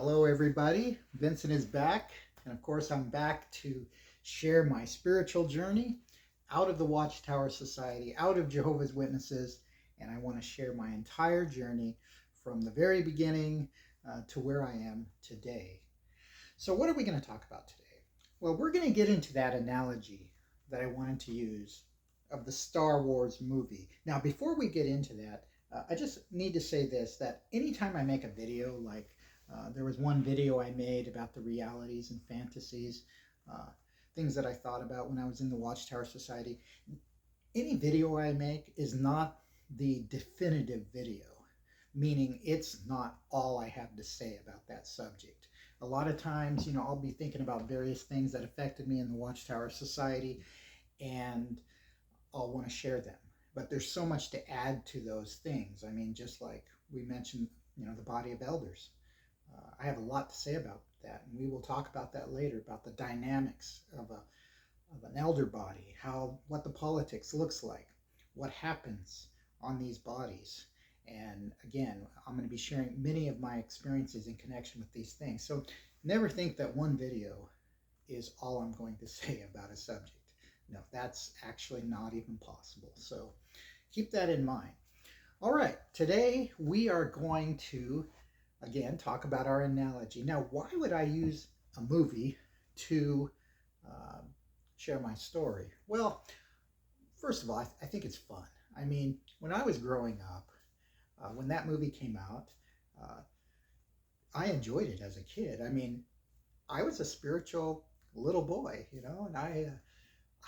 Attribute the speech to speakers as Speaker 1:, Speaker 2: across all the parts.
Speaker 1: Hello, everybody. Vincent is back. And of course, I'm back to share my spiritual journey out of the Watchtower Society, out of Jehovah's Witnesses. And I want to share my entire journey from the very beginning to where I am today. So, what are we going to talk about today? Well, we're going to get into that analogy that I wanted to use of the Star Wars movie. Now, before we get into that, I just need to say this, that anytime I make a video, like there was one video I made about the realities and fantasies, uh, things that I thought about when I was in the Watchtower Society. Any video I make is not the definitive video, meaning it's not all I have to say about that subject. A lot of times, I'll be thinking about various things that affected me in the Watchtower Society, and I'll want to share them. But there's so much to add to those things. I mean, just like we mentioned, the body of elders. I have a lot to say about that, and we will talk about that later, about the dynamics of an elder body, what the politics looks like, what happens on these bodies. And again, I'm going to be sharing many of my experiences in connection with these things. So never think that one video is all I'm going to say about a subject. No, that's actually not even possible. So keep that in mind. All right, today we are going to, again, talk about our analogy. Now, why would I use a movie to uh, share my story? Well, first of all, I think it's fun. I mean, when I was growing up, when that movie came out, uh, I enjoyed it as a kid. I mean, I was a spiritual little boy, and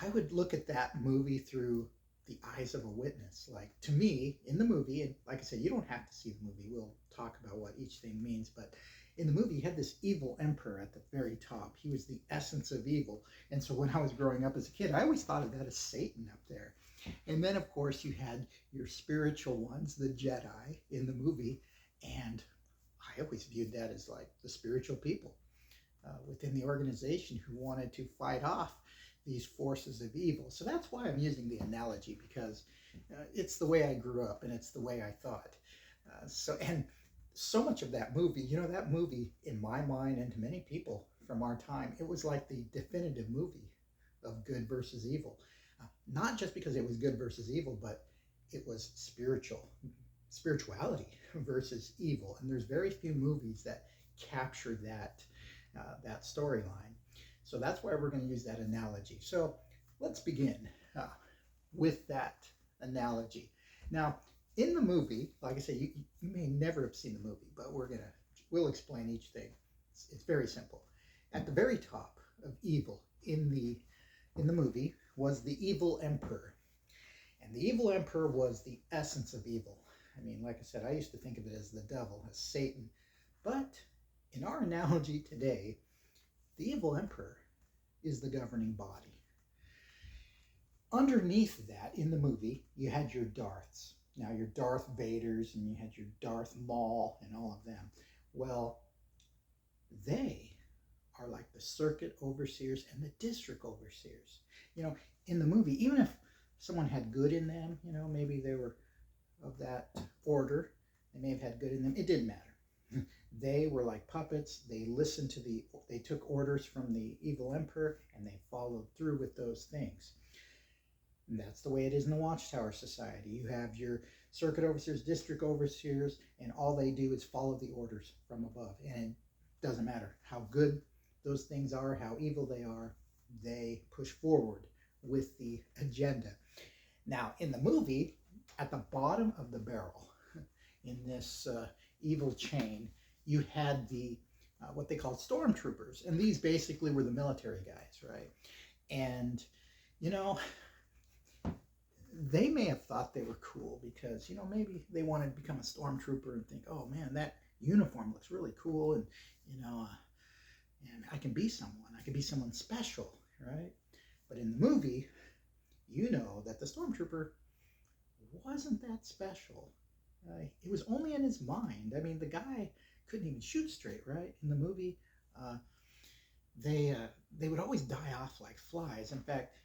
Speaker 1: I would look at that movie through the eyes of a witness. Like, to me, in the movie, and like I said, you don't have to see the movie. We'll talk about what each thing means. But in the movie, you had this evil emperor at the very top. He was the essence of evil. And so when I was growing up as a kid, I always thought of that as Satan up there. And then, of course, you had your spiritual ones, the Jedi, in the movie. And I always viewed that as like the spiritual people within the organization who wanted to fight off these forces of evil. So that's why I'm using the analogy, because it's the way I grew up and it's the way I thought. And so much of that movie, that movie in my mind and to many people from our time, it was like the definitive movie of good versus evil. Not just because it was good versus evil, but it was spirituality versus evil. And there's very few movies that capture that storyline. So that's why we're going to use that analogy. So let's begin with that analogy. Now, in the movie, like I say, you may never have seen the movie, but we'll explain each thing. It's very simple. At the very top of evil in the movie was the evil emperor. And the evil emperor was the essence of evil. I mean, like I said, I used to think of it as the devil, as Satan. But in our analogy today, the evil emperor is the governing body. Underneath that, in the movie, you had your Darths. Now, your Darth Vaders and you had your Darth Maul and all of them. Well, they are like the circuit overseers and the district overseers. In the movie, even if someone had good in them, maybe they were of that order, they may have had good in them, it didn't matter. They were like puppets. They took orders from the evil emperor and they followed through with those things. And that's the way it is in the Watchtower Society. You have your circuit overseers, district overseers, and all they do is follow the orders from above. And it doesn't matter how good those things are, how evil they push forward with the agenda. Now, in the movie, at the bottom of the barrel, in this evil chain, you had the what they called stormtroopers, and these basically were the military guys, right? And they may have thought they were cool because maybe they wanted to become a stormtrooper and think, oh man, that uniform looks really cool, and and I can be someone special, right? But in the movie, that the stormtrooper wasn't that special. It was only in his mind. I mean, the guy couldn't even shoot straight, right? In the movie, they would always die off like flies. In fact,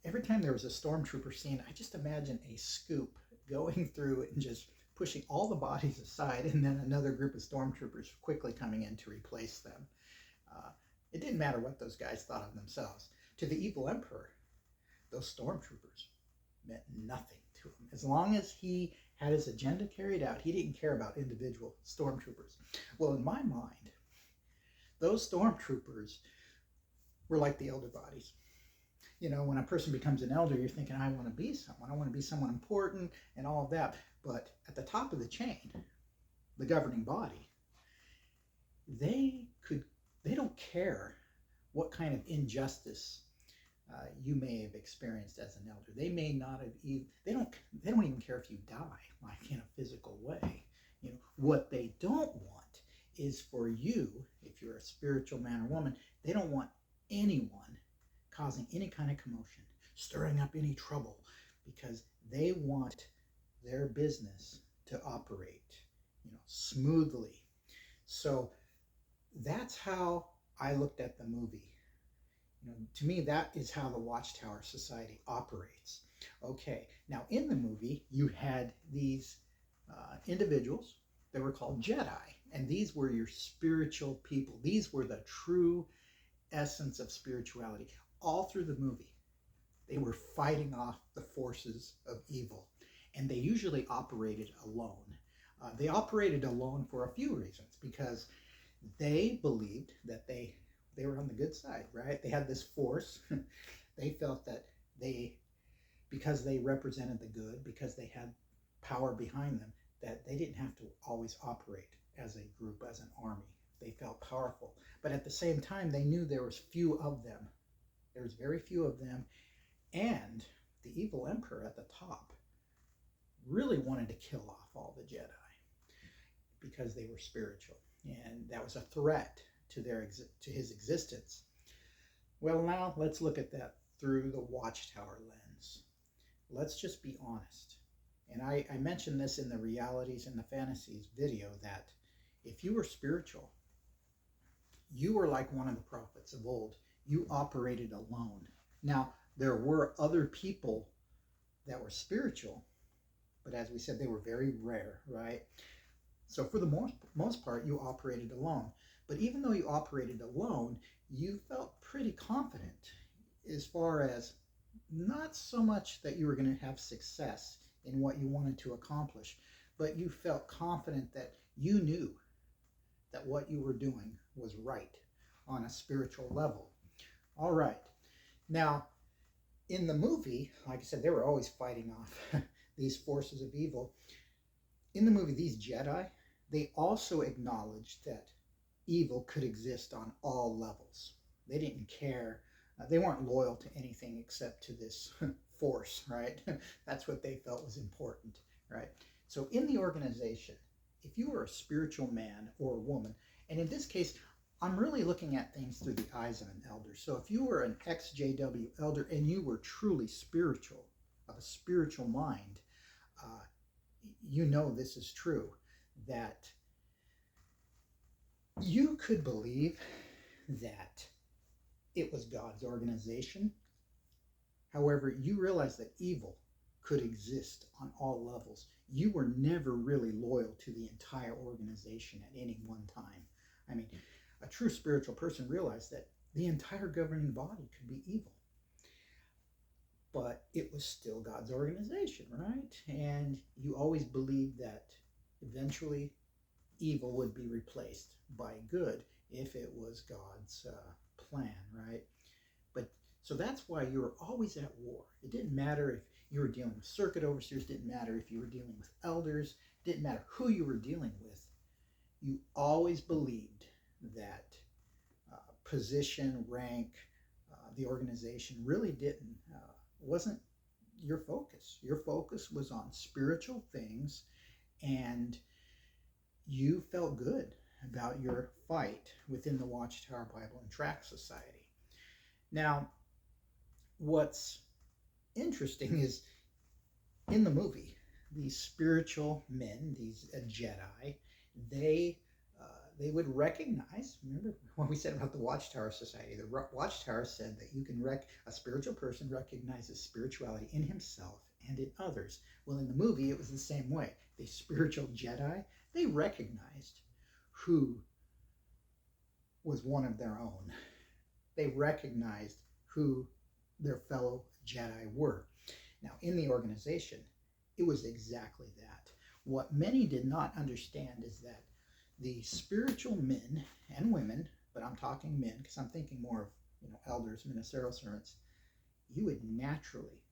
Speaker 1: every time there was a stormtrooper scene, I just imagine a scoop going through it and just pushing all the bodies aside, and then another group of stormtroopers quickly coming in to replace them. Uh, it didn't matter what those guys thought of themselves. To the evil emperor, those stormtroopers meant nothing to him. As long as he had his agenda carried out, he didn't care about individual stormtroopers. Well, in my mind, those stormtroopers were like the elder bodies. You know, when a person becomes an elder, you're thinking, I want to be someone. I want to be someone important and all of that. But at the top of the chain, the governing body, they don't care what kind of injustice you may have experienced as an elder. They may not have even, they don't even care if you die, like in a physical way. You know, what they don't want is for you, if you're a spiritual man or woman, they don't want anyone causing any kind of commotion, stirring up any trouble, because they want their business to operate, you know, smoothly. So that's how I looked at the movie. You know, to me, that is how the Watchtower Society operates. Okay, now in the movie, you had these individuals that were called Jedi, and these were your spiritual people. These were the true essence of spirituality. All through the movie, they were fighting off the forces of evil, and they usually operated alone. They operated alone for a few reasons, because they believed that they were on the good side, right? They had this force. They felt that because they represented the good, because they had power behind them, that they didn't have to always operate as a group, as an army. They felt powerful. But at the same time, they knew there was few of them. There was very few of them. And the evil emperor at the top really wanted to kill off all the Jedi because they were spiritual. And that was a threat to his existence. Well, now let's look at that through the Watchtower lens. Let's just be honest. And I mentioned this in the Realities and the Fantasies video, that if you were spiritual, you were like one of the prophets of old. You operated alone. Now, there were other people that were spiritual, but as we said, they were very rare, right? So for the most part, you operated alone. But even though you operated alone, you felt pretty confident, as far as not so much that you were going to have success in what you wanted to accomplish, but you felt confident that you knew that what you were doing was right on a spiritual level. All right. Now, in the movie, like I said, they were always fighting off these forces of evil. In the movie, these Jedi, they also acknowledged that evil could exist on all levels. They didn't care. They weren't loyal to anything except to this force, right? That's what they felt was important, right? So in the organization, if you were a spiritual man or a woman, and in this case, I'm really looking at things through the eyes of an elder. So if you were an ex-JW elder and you were truly spiritual, of a spiritual mind, you know this is true, that you could believe that it was God's organization. However, you realize that evil could exist on all levels. You were never really loyal to the entire organization at any one time. I mean, a true spiritual person realized that the entire governing body could be evil. But it was still God's organization, right? And you always believed that eventually evil would be replaced by good if it was God's plan, right? But so that's why you were always at war. It didn't matter if you were dealing with circuit overseers, didn't matter if you were dealing with elders, didn't matter who you were dealing with. You always believed that position, rank, the organization really wasn't your focus. Your focus was on spiritual things, and you felt good about your fight within the Watchtower Bible and Tract Society. Now, what's interesting is in the movie, these spiritual men, these Jedi, they would recognize, remember what we said about the Watchtower Society, the Watchtower said that you can a spiritual person recognizes spirituality in himself and in others. Well, in the movie, it was the same way. The spiritual Jedi, they recognized who was one of their own. They recognized who their fellow Jedi were. Now, in the organization, it was exactly that. What many did not understand is that the spiritual men and women, but I'm talking men because I'm thinking more of elders, ministerial servants, you would naturally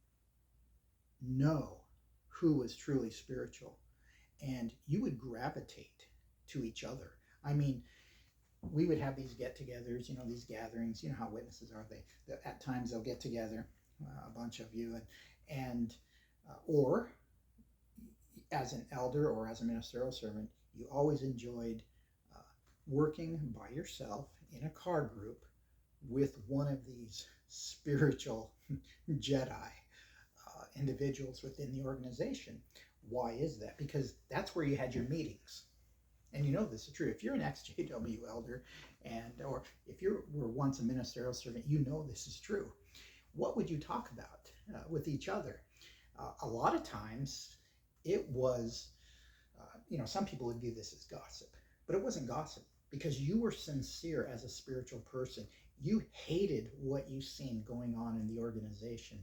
Speaker 1: know who was truly spiritual, and you would gravitate to each other. I mean, we would have these get-togethers, these gatherings. You know how witnesses are. They at times they'll get together, a bunch of you, and or as an elder or as a ministerial servant, you always enjoyed working by yourself in a car group with one of these spiritual Jedi individuals within the organization. Why is that? Because that's where you had your meetings. And this is true. If you're an ex-JW elder, or if you were once a ministerial servant, this is true. What would you talk about with each other? A lot of times it was, some people would view this as gossip, but it wasn't gossip because you were sincere as a spiritual person. You hated what you seen going on in the organization.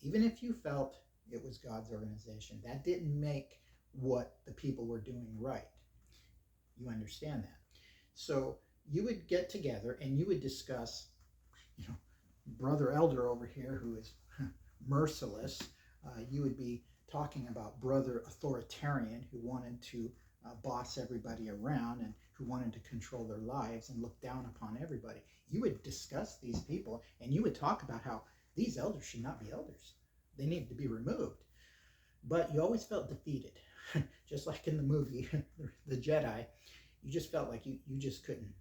Speaker 1: Even if you felt it was God's organization, that didn't make what the people were doing right. You understand that. So you would get together and you would discuss, Brother Elder over here who is merciless. You would be talking about Brother Authoritarian who wanted to boss everybody around and who wanted to control their lives and look down upon everybody. You would discuss these people and you would talk about how these elders should not be elders. They needed to be removed. But you always felt defeated. Just like in the movie, The Jedi, you just felt like you just couldn't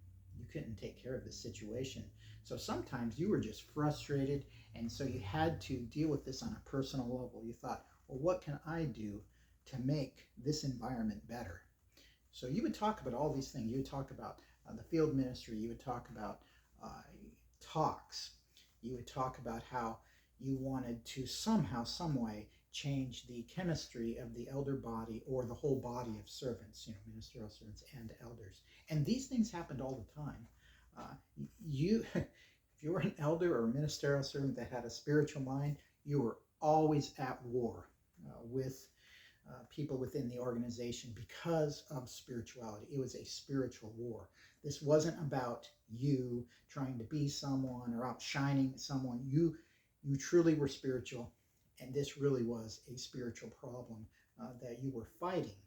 Speaker 1: take care of the situation. So sometimes you were just frustrated, and so you had to deal with this on a personal level. You thought, well, what can I do to make this environment better? So you would talk about all these things. You would talk about the field ministry. You would talk about talks. You would talk about how you wanted to somehow, some way, change the chemistry of the elder body or the whole body of servants, ministerial servants and elders. And these things happened all the time. If you were an elder or a ministerial servant that had a spiritual mind, you were always at war with people within the organization because of spirituality. It was a spiritual war. This wasn't about you trying to be someone or outshining someone. You truly were spiritual. And this really was a spiritual problem that you were fighting.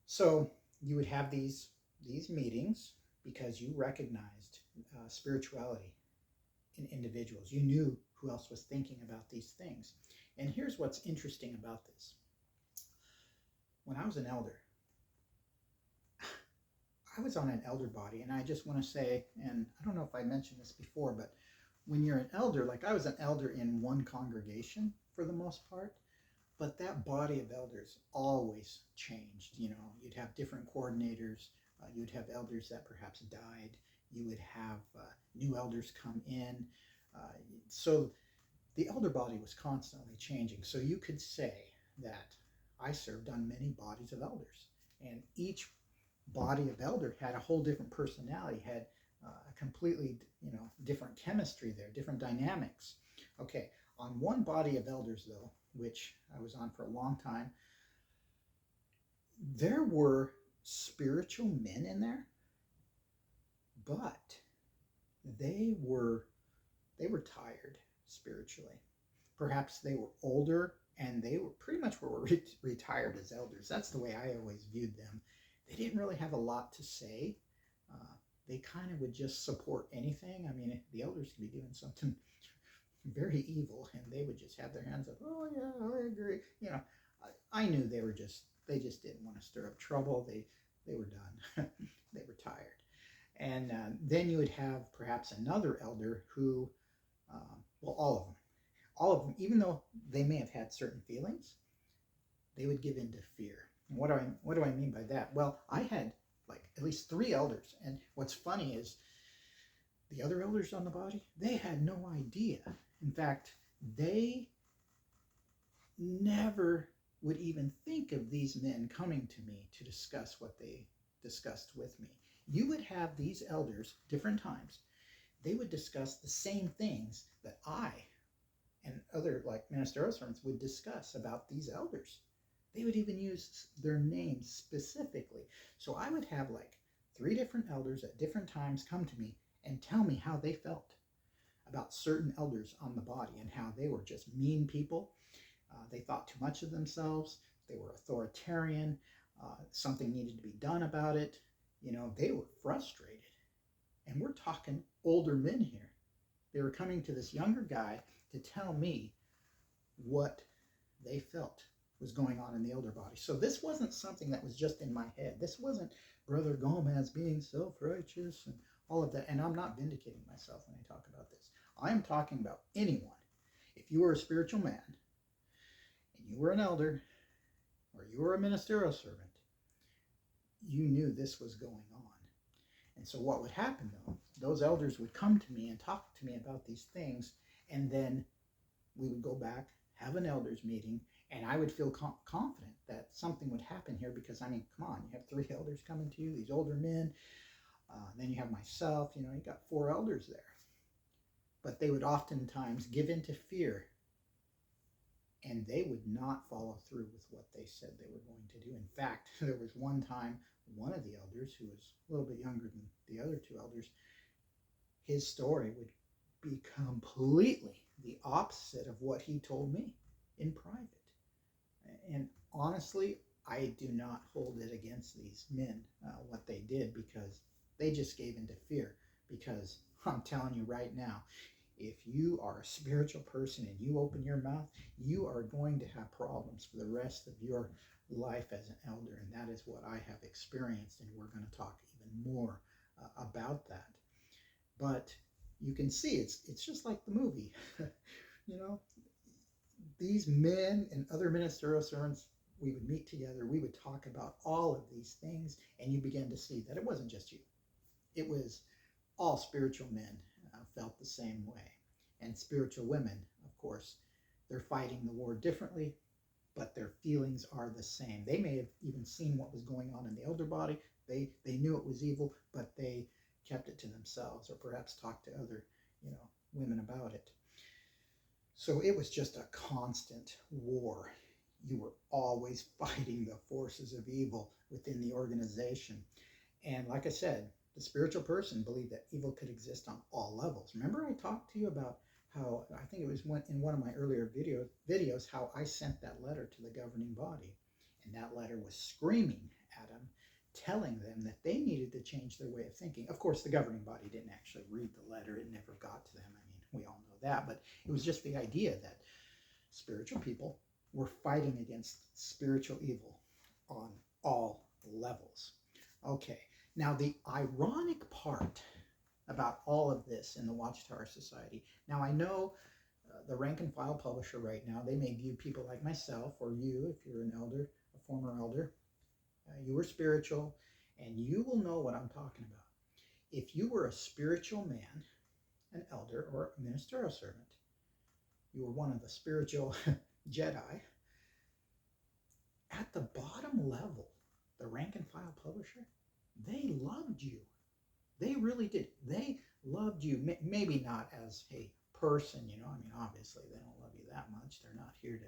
Speaker 1: So you would have these meetings because you recognized spirituality in individuals. You knew who else was thinking about these things. And here's what's interesting about this. When I was an elder, I was on an elder body, and I just want to say, and I don't know if I mentioned this before, but when you're an elder, like I was an elder in one congregation for the most part, but that body of elders always changed. You'd have different coordinators. You'd have elders that perhaps died. You would have new elders come in. So the elder body was constantly changing. So you could say that I served on many bodies of elders, and each body of elder had a whole different personality, had a completely different chemistry there, different dynamics. Okay, on one body of elders though, which I was on for a long time, there were spiritual men in there, but they were tired spiritually. Perhaps they were older and they were pretty much retired as elders. That's the way I always viewed them. They didn't really have a lot to say. They kind of would just support anything. I mean, the elders could be doing something very evil and they would just have their hands up. Oh yeah, I agree. I knew they just didn't want to stir up trouble. They were done. They were tired. And then you would have perhaps another elder who, all of them, even though they may have had certain feelings, they would give in to fear. And what do I mean by that? Well, I had like at least 3 elders, and what's funny is the other elders on the body, they had no idea. In fact, they never would even think of these men coming to me to discuss what they discussed with me. You would have these elders, different times, they would discuss the same things that I and other like ministerial servants would discuss about these elders. They would even use their names specifically. So I would have like 3 different elders at different times come to me and tell me how they felt about certain elders on the body and how they were just mean people. They thought too much of themselves. They were authoritarian. Something needed to be done about it. You know, they were frustrated. And we're talking older men here. They were coming to this younger guy to tell me what they felt was going on in the elder body. So this wasn't something that was just in my head. This wasn't Brother Gomez being self-righteous and all of that. And I'm not vindicating myself when I talk about this. I'm talking about anyone. If you were a spiritual man and you were an elder or you were a ministerial servant, you knew this was going on. And so what would happen though, those elders would come to me and talk to me about these things, and then we would go back, have an elders meeting, and I would feel confident that something would happen here because, I mean, come on, you have 3 elders coming to you, these older men, then you have myself, you know, you got 4 elders there. But they would oftentimes give in to fear, and they would not follow through with what they said they were going to do. In fact, there was one time, one of the elders, who was a little bit younger than the other 2 elders, his story would be completely the opposite of what he told me in private. And honestly, I do not hold it against these men, what they did, because they just gave into fear. Because I'm telling you right now, if you are a spiritual person and you open your mouth, you are going to have problems for the rest of your life as an elder. And that is what I have experienced. And we're going to talk even more about that. But you can see it's just like the movie. You know, these men and other ministerial servants, we would meet together, we would talk about all of these things, and you begin to see that it wasn't just you. It was all spiritual men felt the same way. And spiritual women, of course, they're fighting the war differently, but their feelings are the same. They may have even seen what was going on in the elder body. They knew it was evil, but they kept it to themselves, or perhaps talked to other, you know, women about it. So it was just a constant war. You were always fighting the forces of evil within the organization. And like I said, the spiritual person believed that evil could exist on all levels. Remember I talked to you about how, I think it was in one of my earlier videos, how I sent that letter to the governing body. And that letter was screaming at them, telling them that they needed to change their way of thinking. Of course, the governing body didn't actually read the letter. It never got to them. I mean, we all know that. But it was just the idea that spiritual people were fighting against spiritual evil on all levels. Okay, now the ironic part about all of this in the Watchtower Society. Now I know the rank and file publisher right now, they may view people like myself, or you, if you're an elder, a former elder, you were spiritual, and you will know what I'm talking about. If you were a spiritual man, an elder, or a ministerial servant, you were one of the spiritual Jedi, at the bottom level, the rank and file publisher, they loved you. They really did. They loved you. Maybe not as a person, you know. I mean, obviously they don't love you that much. They're not here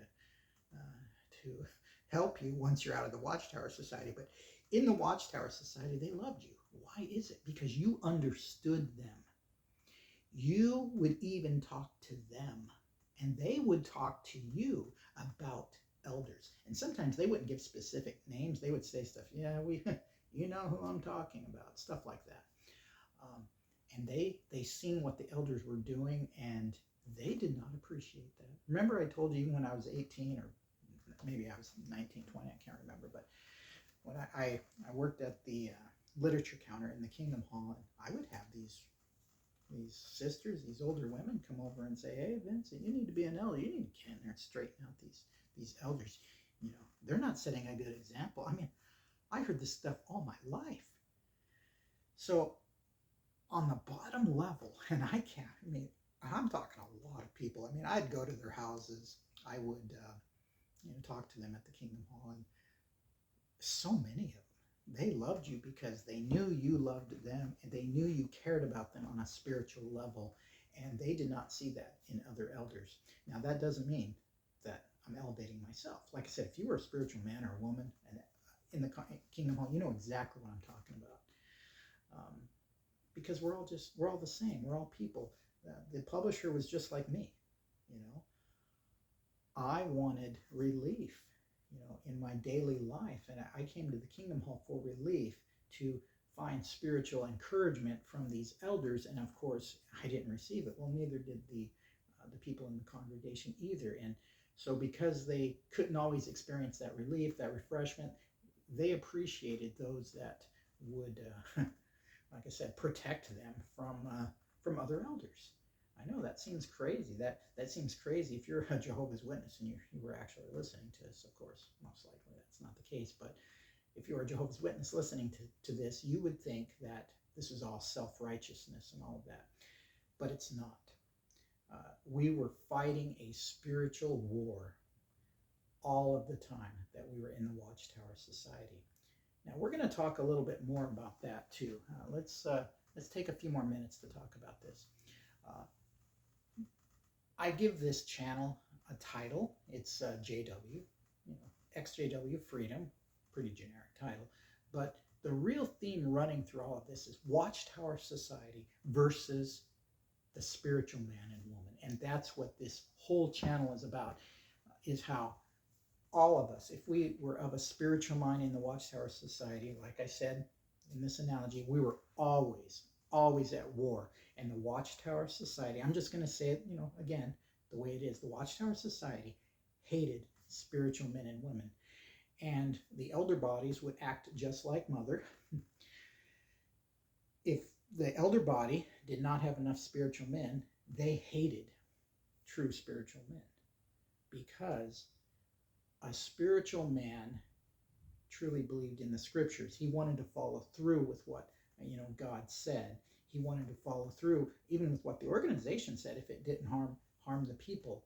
Speaker 1: to help you once you're out of the Watchtower Society. But in the Watchtower Society, they loved you. Why is it? Because you understood them. You would even talk to them, and they would talk to you about elders. And sometimes they wouldn't give specific names. They would say stuff, yeah, you know who I'm talking about, stuff like that. And they seen what the elders were doing, and they did not appreciate that. Remember I told you, even when I was 18, or maybe I was 19, 20, I can't remember, but when I worked at the literature counter in the Kingdom Hall, and I would have these sisters, these older women, come over and say, hey, Vincent, you need to be an elder. You need to get in there and straighten out these elders. You know, they're not setting a good example. I mean, I heard this stuff all my life. So on the bottom level, and I'm talking a lot of people. I mean, I'd go to their houses. I would talked to them at the Kingdom Hall, and so many of them, they loved you because they knew you loved them and they knew you cared about them on a spiritual level, and they did not see that in other elders. Now, that doesn't mean that I'm elevating myself. Like I said, if you were a spiritual man or a woman and in the Kingdom Hall, you know exactly what I'm talking about. Because we're all the same. We're all people. The publisher was just like me, you know. I wanted relief, in my daily life, and I came to the Kingdom Hall for relief, to find spiritual encouragement from these elders, and of course, I didn't receive it. Well, neither did the people in the congregation either, and so because they couldn't always experience that relief, that refreshment, they appreciated those that would, like I said, protect them from other elders. I know that seems crazy. That seems crazy if you're a Jehovah's Witness and you were actually listening to this. Of course, most likely that's not the case. But if you're a Jehovah's Witness listening to this, you would think that this is all self-righteousness and all of that. But it's not. We were fighting a spiritual war all of the time that we were in the Watchtower Society. Now we're going to talk a little bit more about that too. Let's take a few more minutes to talk about this. I give this channel a title. It's JW, XJW Freedom, pretty generic title. But the real theme running through all of this is Watchtower Society versus the spiritual man and woman. And that's what this whole channel is about, is how all of us, if we were of a spiritual mind in the Watchtower Society, like I said in this analogy, we were always at war. And the Watchtower Society, I'm just going to say it, again, the way it is. The Watchtower Society hated spiritual men and women. And the elder bodies would act just like Mother. If the elder body did not have enough spiritual men, they hated true spiritual men, because a spiritual man truly believed in the scriptures. He wanted to follow through with what God said. He wanted to follow through even with what the organization said if it didn't harm the people.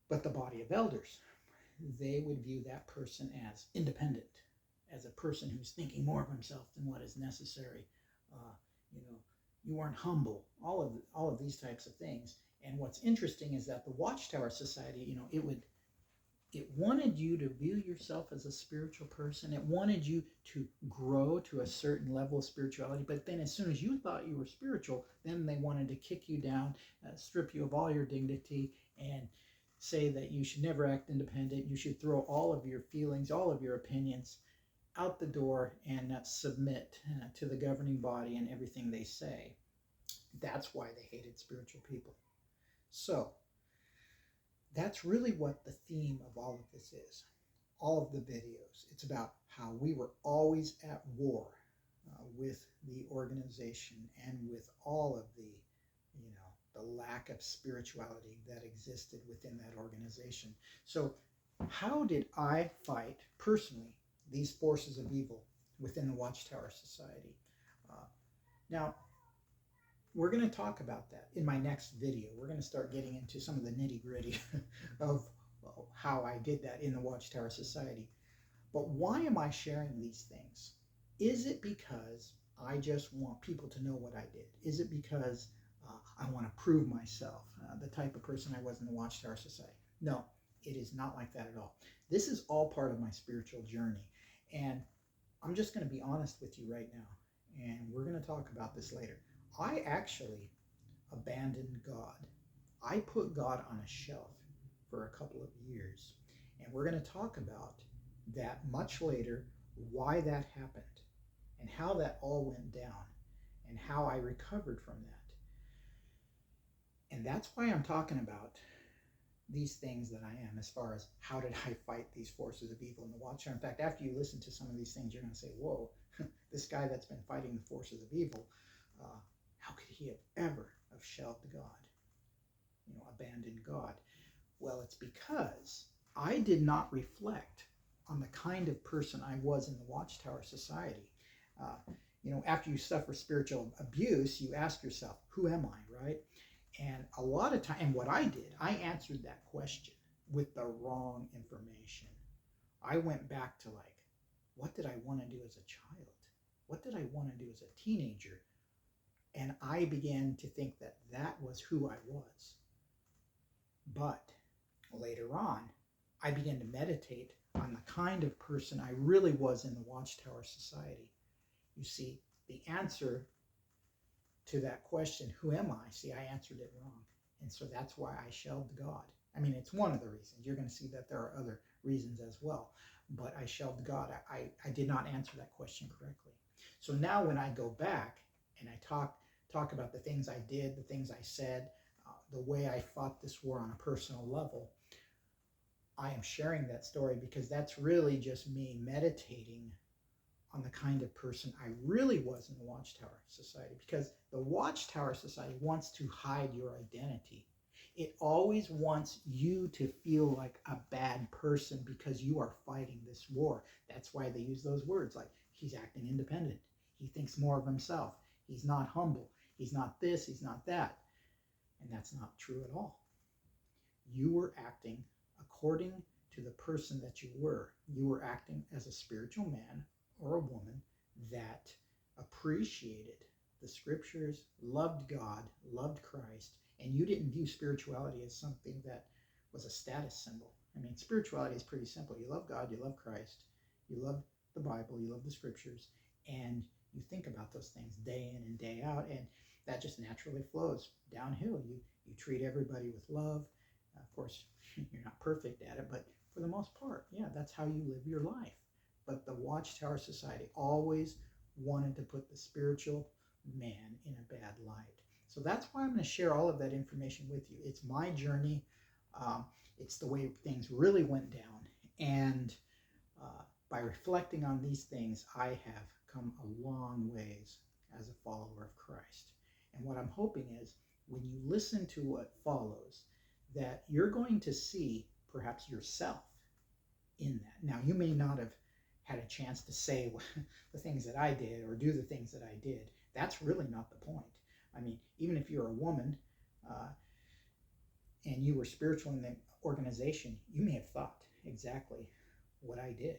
Speaker 1: But the body of elders, they would view that person as independent, as a person who's thinking more of himself than what is necessary. You weren't humble, all of these types of things. And what's interesting is that the Watchtower Society, it wanted you to view yourself as a spiritual person. It wanted you to grow to a certain level of spirituality. But then as soon as you thought you were spiritual, then they wanted to kick you down, strip you of all your dignity, and say that you should never act independent. You should throw all of your feelings, all of your opinions out the door and submit to the governing body and everything they say. That's why they hated spiritual people. So that's really what the theme of all of this is. All of the videos. It's about how we were always at war with the organization and with all of the lack of spirituality that existed within that organization. So how did I fight personally these forces of evil within the Watchtower Society? Now, we're going to talk about that in my next video. We're going to start getting into some of the nitty-gritty of how I did that in the Watchtower Society. But why am I sharing these things? Is it because I just want people to know what I did? Is it because I want to prove myself, the type of person I was in the Watchtower Society? No, it is not like that at all. This is all part of my spiritual journey. And I'm just going to be honest with you right now. And we're going to talk about this later. I actually abandoned God. I put God on a shelf for a couple of years. And we're going to talk about that much later, why that happened, and how that all went down, and how I recovered from that. And that's why I'm talking about these things that I am, as far as how did I fight these forces of evil in the Watchtower. In fact, after you listen to some of these things, you're going to say, whoa, this guy that's been fighting the forces of evil, how could he have ever have shelved God, abandoned God? Well, it's because I did not reflect on the kind of person I was in the Watchtower Society. After you suffer spiritual abuse, you ask yourself, who am I, right? And a lot of time, and what I did, I answered that question. with the wrong information. I went back to like, what did I want to do as a child? What did I want to do as a teenager? And I began to think that that was who I was. But later on, I began to meditate on the kind of person I really was in the Watchtower Society. You see, the answer to that question, who am I? See, I answered it wrong. And so that's why I shelved God. I mean, it's one of the reasons. You're going to see that there are other reasons as well. But I shelved God. I did not answer that question correctly. So now when I go back and I talk about the things I did, the things I said, the way I fought this war on a personal level, I am sharing that story because that's really just me meditating on the kind of person I really was in the Watchtower Society, because the Watchtower Society wants to hide your identity. It always wants you to feel like a bad person because you are fighting this war. That's why they use those words like, he's acting independent. He thinks more of himself. He's not humble. He's not this, he's not that. And that's not true at all. You were acting according to the person that you were. You were acting as a spiritual man or a woman that appreciated the scriptures, loved God, loved Christ, and you didn't view spirituality as something that was a status symbol. I mean, spirituality is pretty simple. You love God, you love Christ, you love the Bible, you love the scriptures, and you think about those things day in and day out, and that just naturally flows downhill. You treat everybody with love. Of course, you're not perfect at it, but for the most part, yeah, that's how you live your life. But the Watchtower Society always wanted to put the spiritual man in a bad light. So that's why I'm going to share all of that information with you. It's my journey. It's the way things really went down. And by reflecting on these things, I have come a long ways as a follower of Christ. And what I'm hoping is when you listen to what follows, that you're going to see perhaps yourself in that. Now, you may not have had a chance to say the things that I did or do the things that I did. That's really not the point. I mean, even if you're a woman and you were spiritual in the organization, you may have thought exactly what I did.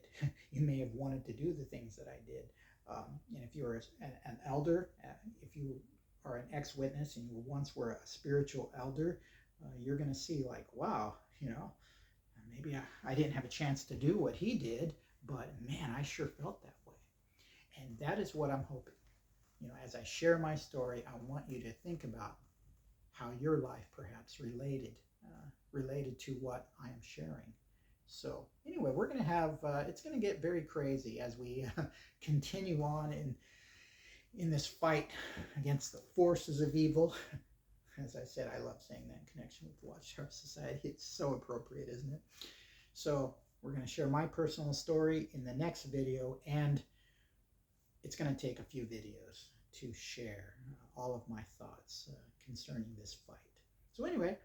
Speaker 1: You may have wanted to do the things that I did. And if you're an elder, if you are an ex-witness and you once were a spiritual elder, you're going to see like, wow, maybe I didn't have a chance to do what he did, but man, I sure felt that way. And that is what I'm hoping. As I share my story, I want you to think about how your life perhaps related to what I am sharing. So anyway, we're going to have, it's going to get very crazy as we continue on in this fight against the forces of evil. As I said, I love saying that in connection with the Watchtower Society. It's so appropriate, isn't it? So we're going to share my personal story in the next video, and it's going to take a few videos to share all of my thoughts concerning this fight. So anyway,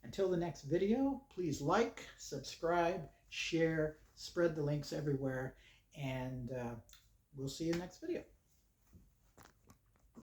Speaker 1: until the next video, please like, subscribe, share, spread the links everywhere, and we'll see you in the next video.